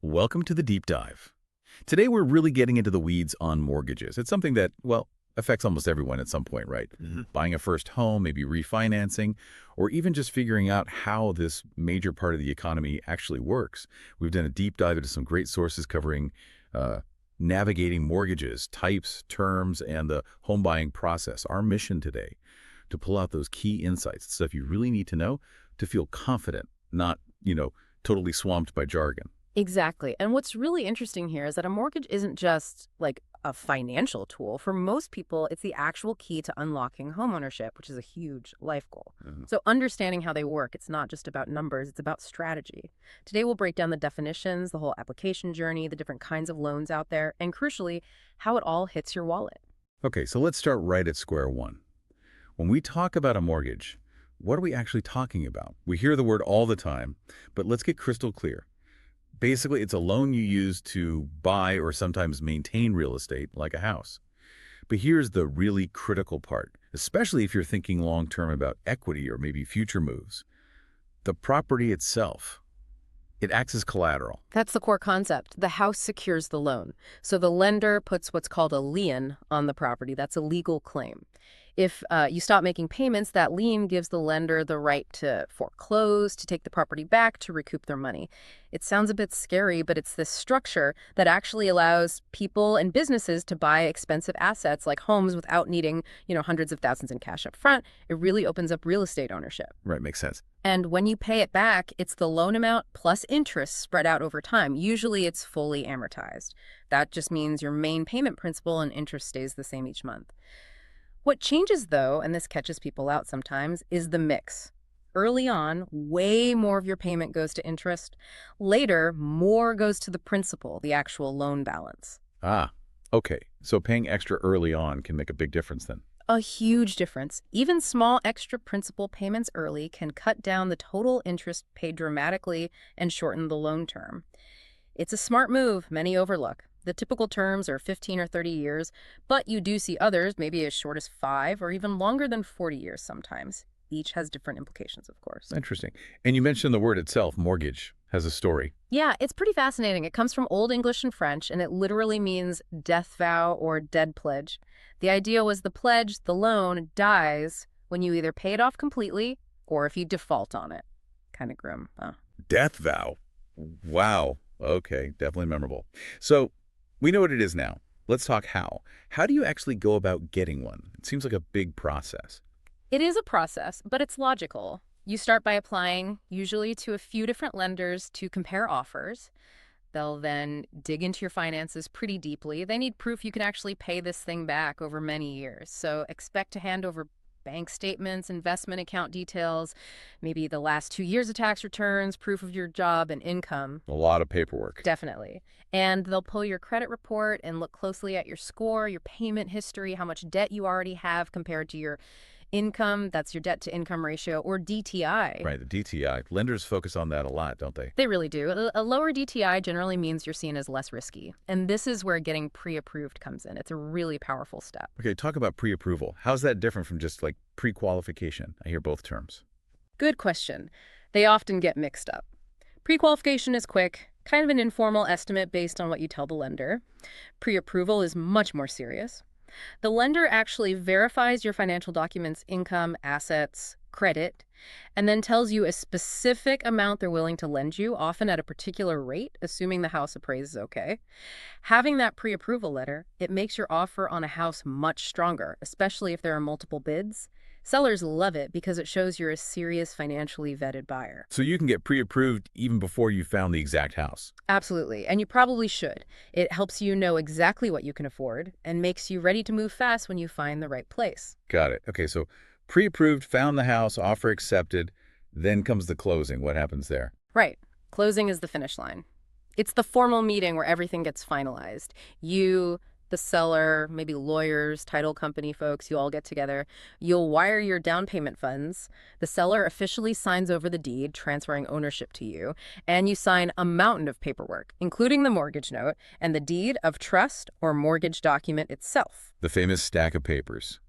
Welcome to the deep dive. Today we're really getting into the weeds on mortgages. It's something that, well, affects almost everyone at some point, right? Buying a first home, maybe refinancing, or even just figuring out how this major part of the economy actually works. We've done a deep dive into some great sources covering navigating mortgages, types, terms, and the home buying process. Our mission today, to pull out those key insights, stuff you really need to know to feel confident, not, totally swamped by jargon. Exactly. And what's really interesting here is that a mortgage isn't just like a financial tool. For most people, it's the actual key to unlocking homeownership, which is a huge life goal. So understanding how they work, it's not just about numbers, it's about strategy. Today, we'll break down the definitions, the whole application journey, the different kinds of loans out there, and crucially, how it all hits your wallet. Okay, so let's start right at square one. When we talk about a mortgage, what are we actually talking about? We hear the word all the time, but let's get crystal clear. Basically, it's a loan you use to buy or sometimes maintain real estate, like a house. But here's the really critical part, especially if you're thinking long-term about equity or maybe future moves. The property itself, it acts as collateral. That's the core concept. The house secures the loan. So the lender puts what's called a lien on the property. That's a legal claim. If you stop making payments, that lien gives the lender the right to foreclose, to take the property back, to recoup their money. It sounds a bit scary, but it's this structure that actually allows people and businesses to buy expensive assets like homes without needing, hundreds of thousands in cash up front. It really opens up real estate ownership. Right, makes sense. And when you pay it back, it's the loan amount plus interest spread out over time. Usually it's fully amortized. That just means your main payment principal and interest stays the same each month. What changes, though, and this catches people out sometimes, is the mix. Early on, way more of your payment goes to interest. Later, more goes to the principal, the actual loan balance. Ah, okay. So paying extra early on can make a big difference then. A huge difference. Even small extra principal payments early can cut down the total interest paid dramatically and shorten the loan term. It's a smart move many overlook. The typical terms are 15 or 30 years, but you do see others maybe as short as 5 or even longer than 40 years sometimes. Each has different implications, of course. Interesting. And you mentioned the word itself, mortgage, has a story. Yeah, it's pretty fascinating. It comes from Old English and French, and it literally means death vow or dead pledge. The idea was the pledge, the loan, dies when you either pay it off completely or if you default on it. Kind of grim, huh? Death vow. Wow. Okay, definitely memorable. So we know what it is now. Let's talk how. How do you actually go about getting one? It seems like a big process. It is a process, but it's logical. You start by applying, usually to a few different lenders to compare offers. They'll then dig into your finances pretty deeply. They need proof you can actually pay this thing back over many years. So expect to hand over bank statements, investment account details, maybe the last 2 years of tax returns, proof of your job and income. A lot of paperwork. Definitely. And they'll pull your credit report and look closely at your score, your payment history, how much debt you already have compared to your income. That's your debt to income ratio, or DTI. Right, the DTI. Lenders focus on that a lot, don't they? They really do. A lower DTI generally means you're seen as less risky. And this is where getting pre-approved comes in. It's a really powerful step. Okay, talk about pre-approval. How's that different from just like pre-qualification? I hear both terms. Good question. They often get mixed up. Pre-qualification is quick, kind of an informal estimate based on what you tell the lender. Pre-approval is much more serious. The lender actually verifies your financial documents, income, assets, credit, and then tells you a specific amount they're willing to lend you, often at a particular rate, assuming the house appraises okay. Having that pre-approval letter, it makes your offer on a house much stronger, especially if there are multiple bids. Sellers love it because it shows you're a serious financially vetted buyer. So you can get pre-approved even before you found the exact house. Absolutely, and you probably should. It helps you know exactly what you can afford and makes you ready to move fast when you find the right place. Got it. Okay, so pre-approved, found the house, offer accepted, then comes the closing. What happens there? Right. Closing is the finish line. It's the formal meeting where everything gets finalized. You, the seller, maybe lawyers, title company folks, you all get together. You'll wire your down payment funds. The seller officially signs over the deed, transferring ownership to you. And you sign a mountain of paperwork, including the mortgage note and the deed of trust or mortgage document itself. The famous stack of papers.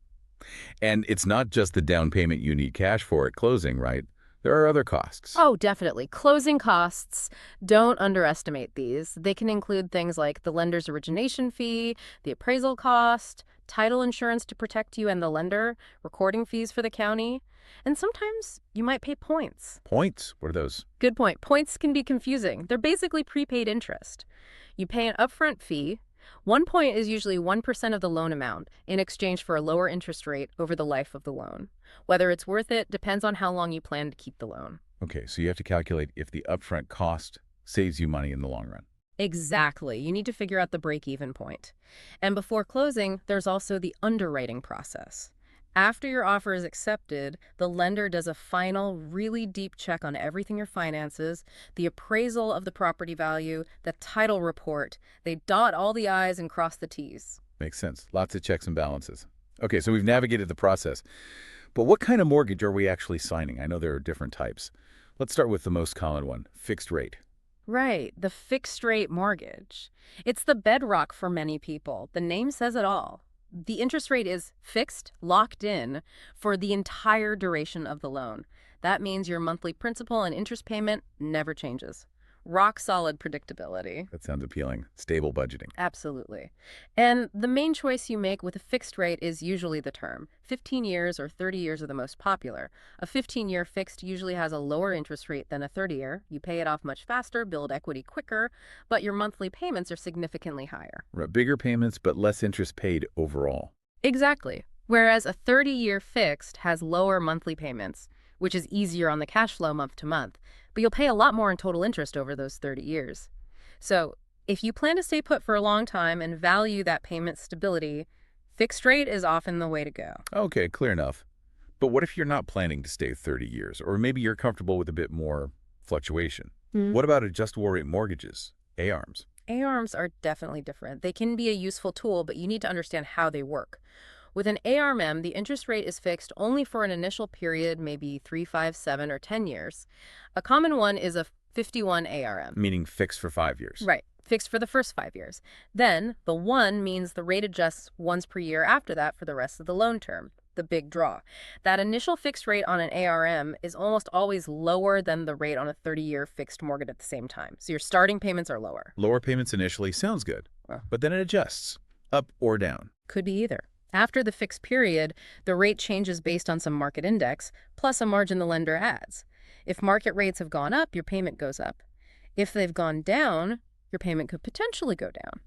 And it's not just the down payment you need cash for at closing, right? There are other costs. Oh, definitely. Closing costs, don't underestimate these. They can include things like the lender's origination fee, the appraisal cost, title insurance to protect you and the lender, recording fees for the county, and sometimes you might pay points. Points? What are those? Good point. Points can be confusing. They're basically prepaid interest. You pay an upfront fee. 1 point is usually 1% of the loan amount in exchange for a lower interest rate over the life of the loan. Whether it's worth it depends on how long you plan to keep the loan. Okay, so you have to calculate if the upfront cost saves you money in the long run. Exactly. You need to figure out the break-even point. And before closing, there's also the underwriting process. After your offer is accepted, the lender does a final, really deep check on everything your finances, the appraisal of the property value, the title report. They dot all the I's and cross the T's. Makes sense. Lots of checks and balances. Okay, so we've navigated the process. But what kind of mortgage are we actually signing? I know there are different types. Let's start with the most common one, fixed rate. Right, the fixed-rate mortgage. It's the bedrock for many people. The name says it all. The interest rate is fixed, locked in, for the entire duration of the loan. That means your monthly principal and interest payment never changes. Rock solid predictability. That sounds appealing. Stable budgeting. Absolutely. And the main choice you make with a fixed rate is usually the term. 15 years or 30 years are the most popular. A 15-year fixed usually has a lower interest rate than a 30-year. You pay it off much faster, build equity quicker, but your monthly payments are significantly higher. Right, bigger payments, but less interest paid overall. Exactly. Whereas a 30-year fixed has lower monthly payments, which is easier on the cash flow month to month, but you'll pay a lot more in total interest over those 30 years. So if you plan to stay put for a long time and value that payment stability, fixed rate is often the way to go. Okay, clear enough. But what if you're not planning to stay 30 years, or maybe you're comfortable with a bit more fluctuation? What about adjustable rate mortgages, ARMs? ARMs are definitely different. They can be a useful tool, but you need to understand how they work. With an ARM, the interest rate is fixed only for an initial period, maybe 3, 5, 7, or 10 years. A common one is a 51 ARM. Meaning fixed for 5 years. Right, fixed for the first 5 years. Then, the 1 means the rate adjusts once per year after that for the rest of the loan term, the big draw. That initial fixed rate on an ARM is almost always lower than the rate on a 30-year fixed mortgage at the same time. So your starting payments are lower. Lower payments initially sounds good, but then it adjusts, up or down. Could be either. After the fixed period, the rate changes based on some market index, plus a margin the lender adds. If market rates have gone up, your payment goes up. If they've gone down, your payment could potentially go down.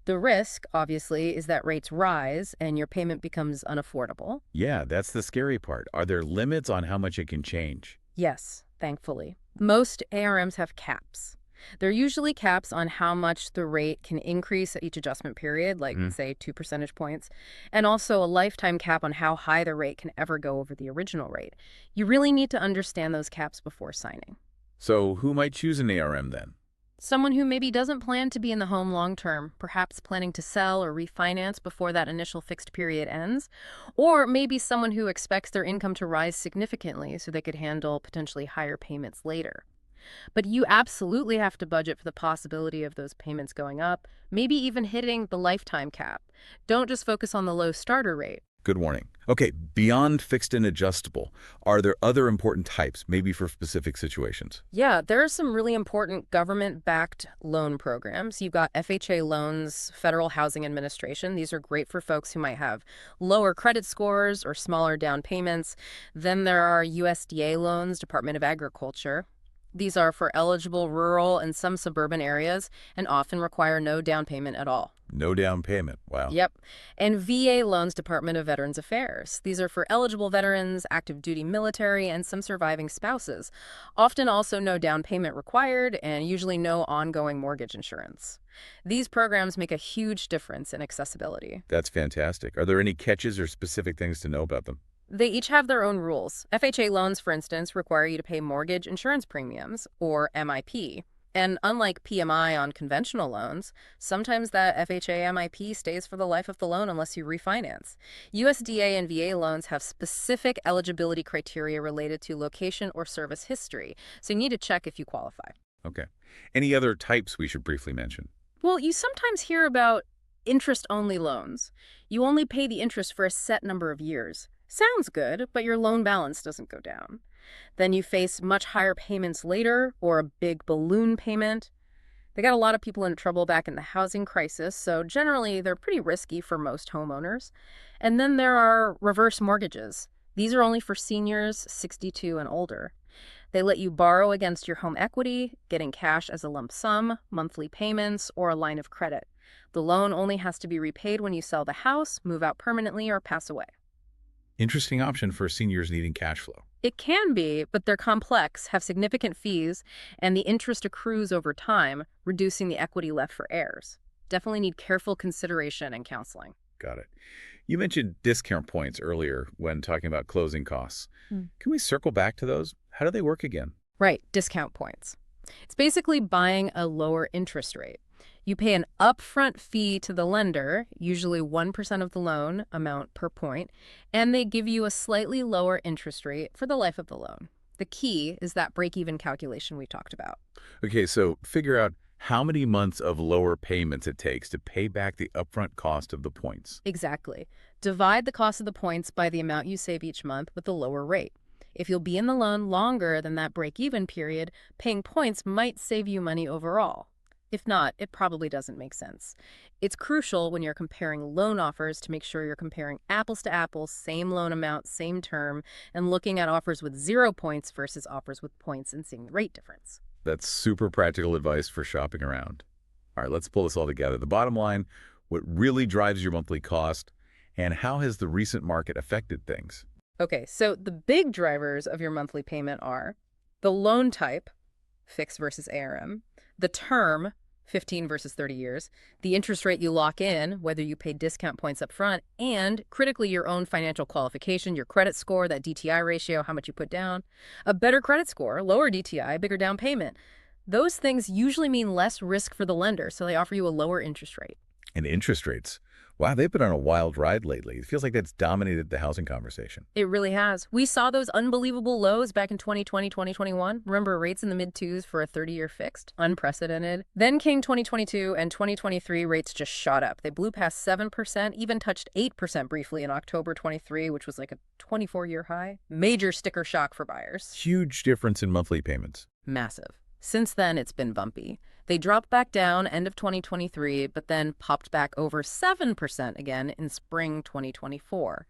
The risk, obviously, is that rates rise and your payment becomes unaffordable. Yeah, that's the scary part. Are there limits on how much it can change? Yes, thankfully. Most ARMs have caps. There are usually caps on how much the rate can increase at each adjustment period, like, say, 2 percentage points, and also a lifetime cap on how high the rate can ever go over the original rate. You really need to understand those caps before signing. So who might choose an ARM then? Someone who maybe doesn't plan to be in the home long term, perhaps planning to sell or refinance before that initial fixed period ends, or maybe someone who expects their income to rise significantly so they could handle potentially higher payments later. But you absolutely have to budget for the possibility of those payments going up, maybe even hitting the lifetime cap. Don't just focus on the low starter rate. Good warning. Okay, beyond fixed and adjustable, are there other important types, maybe for specific situations? Yeah, there are some really important government-backed loan programs. You've got FHA loans, Federal Housing Administration. These are great for folks who might have lower credit scores or smaller down payments. Then there are USDA loans, Department of Agriculture. These are for eligible rural and some suburban areas and often require no down payment at all. No down payment. Wow. Yep. And VA loans, Department of Veterans Affairs. These are for eligible veterans, active duty military, and some surviving spouses. Often also no down payment required and usually no ongoing mortgage insurance. These programs make a huge difference in accessibility. That's fantastic. Are there any catches or specific things to know about them? They each have their own rules. FHA loans, for instance, require you to pay mortgage insurance premiums, or MIP. And unlike PMI on conventional loans, sometimes that FHA MIP stays for the life of the loan unless you refinance. USDA and VA loans have specific eligibility criteria related to location or service history, so you need to check if you qualify. Okay. Any other types we should briefly mention? Well, you sometimes hear about interest-only loans. You only pay the interest for a set number of years. Sounds good, but your loan balance doesn't go down. Then you face much higher payments later or a big balloon payment. They got a lot of people in trouble back in the housing crisis, so generally they're pretty risky for most homeowners. And then there are reverse mortgages. These are only for seniors 62 and older. They let you borrow against your home equity, getting cash as a lump sum, monthly payments, or a line of credit. The loan only has to be repaid when you sell the house, move out permanently, or pass away. Interesting option for seniors needing cash flow. It can be, but they're complex, have significant fees, and the interest accrues over time, reducing the equity left for heirs. Definitely need careful consideration and counseling. Got it. You mentioned discount points earlier when talking about closing costs. Can we circle back to those? How do they work again? Right, discount points. It's basically buying a lower interest rate. You pay an upfront fee to the lender, usually 1% of the loan amount per point, and they give you a slightly lower interest rate for the life of the loan. The key is that break-even calculation we talked about. Okay, so figure out how many months of lower payments it takes to pay back the upfront cost of the points. Exactly. Divide the cost of the points by the amount you save each month with the lower rate. If you'll be in the loan longer than that break-even period, paying points might save you money overall. If not, it probably doesn't make sense. It's crucial when you're comparing loan offers to make sure you're comparing apples to apples, same loan amount, same term, and looking at offers with 0 points versus offers with points and seeing the rate difference. That's super practical advice for shopping around. All right, let's pull this all together. The bottom line, what really drives your monthly cost, and how has the recent market affected things? Okay, so the big drivers of your monthly payment are the loan type, fixed versus ARM, the term, 15 versus 30 years, the interest rate you lock in, whether you pay discount points up front, and critically your own financial qualification, your credit score, that DTI ratio, how much you put down. A better credit score, lower DTI, bigger down payment. Those things usually mean less risk for the lender, so they offer you a lower interest rate. And interest rates. Wow, they've been on a wild ride lately. It feels like that's dominated the housing conversation. It really has. We saw those unbelievable lows back in 2020, 2021. Remember rates in the mid-twos for a 30-year fixed? Unprecedented. Then came 2022 and 2023 rates just shot up. They blew past 7%, even touched 8% briefly in October 23, which was like a 24-year high. Major sticker shock for buyers. Huge difference in monthly payments. Massive. Since then, it's been bumpy. They dropped back down end of 2023, but then popped back over 7% again in spring 2024.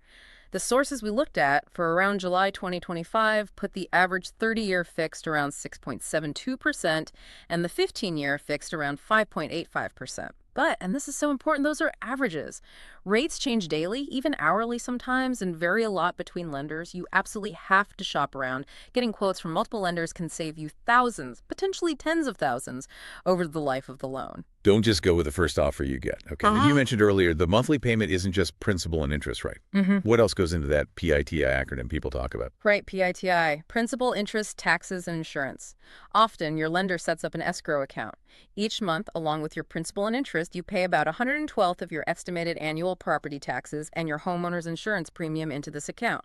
The sources we looked at for around July 2025 put the average 30-year fixed around 6.72% and the 15-year fixed around 5.85%. But, and this is so important, those are averages. Rates change daily, even hourly sometimes, and vary a lot between lenders. You absolutely have to shop around. Getting quotes from multiple lenders can save you thousands, potentially tens of thousands, over the life of the loan. Don't just go with the first offer you get. Okay. You mentioned earlier, the monthly payment isn't just principal and interest, right? What else goes into that PITI acronym people talk about? Right, PITI. Principal, interest, taxes, and insurance. Often, your lender sets up an escrow account. Each month, along with your principal and interest, you pay about 112th of your estimated annual property taxes and your homeowner's insurance premium into this account.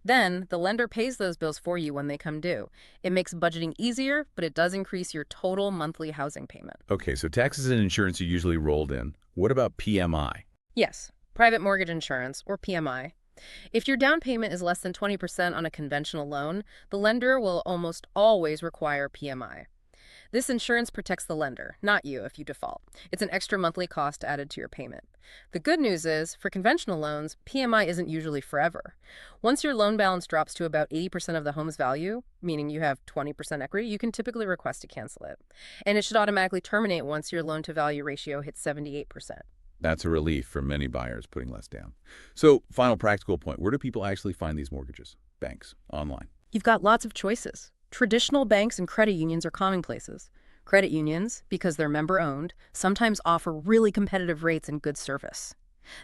Then, the lender pays those bills for you when they come due. It makes budgeting easier, but it does increase your total monthly housing payment. Okay, so taxes and insurance are usually rolled in. What about PMI? Yes, private mortgage insurance, or PMI. If your down payment is less than 20% on a conventional loan, the lender will almost always require PMI. This insurance protects the lender, not you if you default. It's an extra monthly cost added to your payment. The good news is, for conventional loans, PMI isn't usually forever. Once your loan balance drops to about 80% of the home's value, meaning you have 20% equity, you can typically request to cancel it. And it should automatically terminate once your loan-to-value ratio hits 78%. That's a relief for many buyers putting less down. So, final practical point, where do people actually find these mortgages? Banks, online. You've got lots of choices. Traditional banks and credit unions are commonplaces. Credit unions, because they're member-owned, sometimes offer really competitive rates and good service.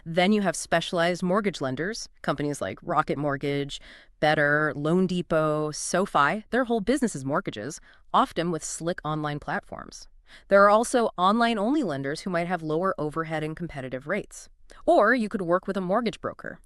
Then you have specialized mortgage lenders, companies like Rocket Mortgage, Better, Loan Depot, SoFi. Their whole business is mortgages, often with slick online platforms. There are also online-only lenders who might have lower overhead and competitive rates. Or you could work with a mortgage broker.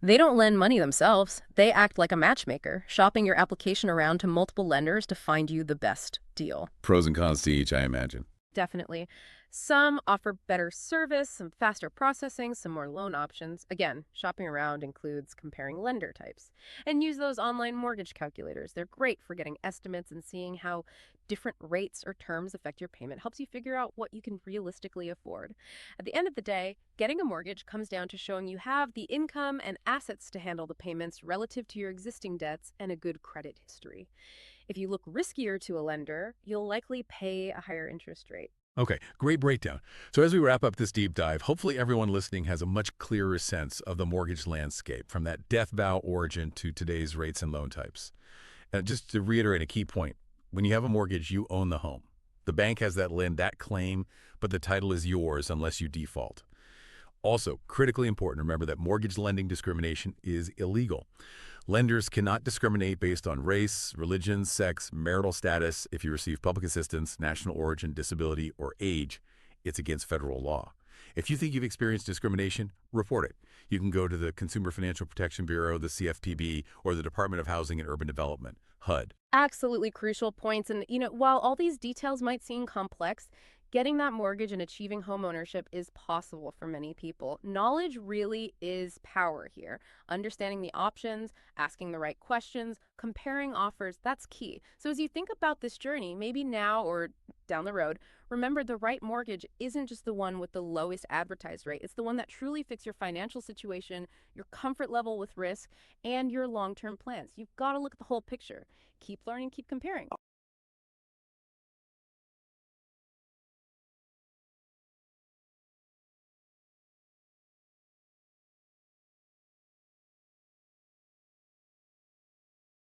They don't lend money themselves. They act like a matchmaker, shopping your application around to multiple lenders to find you the best deal. Pros and cons to each, I imagine. Definitely. Some offer better service, some faster processing, some more loan options. Again, shopping around includes comparing lender types. And use those online mortgage calculators. They're great for getting estimates and seeing how different rates or terms affect your payment. Helps you figure out what you can realistically afford. At the end of the day, getting a mortgage comes down to showing you have the income and assets to handle the payments relative to your existing debts and a good credit history. If you look riskier to a lender, you'll likely pay a higher interest rate. Okay, great breakdown. So as we wrap up this deep dive, hopefully everyone listening has a much clearer sense of the mortgage landscape, from that death vow origin to today's rates and loan types. And just to reiterate a key point, when you have a mortgage, you own the home. The bank has that claim, but the title is yours unless you default. Also, critically important, remember that mortgage lending discrimination is illegal. Lenders cannot discriminate based on race, religion, sex, marital status. If you receive public assistance, national origin, disability, or age, it's against federal law. If you think you've experienced discrimination, report it. You can go to the Consumer Financial Protection Bureau, the CFPB, or the Department of Housing and Urban Development, HUD. Absolutely crucial points. And, while all these details might seem complex, getting that mortgage and achieving home ownership is possible for many people. Knowledge really is power here. Understanding the options, asking the right questions, comparing offers, that's key. So as you think about this journey, maybe now or down the road, remember the right mortgage isn't just the one with the lowest advertised rate. It's the one that truly fits your financial situation, your comfort level with risk, and your long-term plans. You've got to look at the whole picture. Keep learning, keep comparing.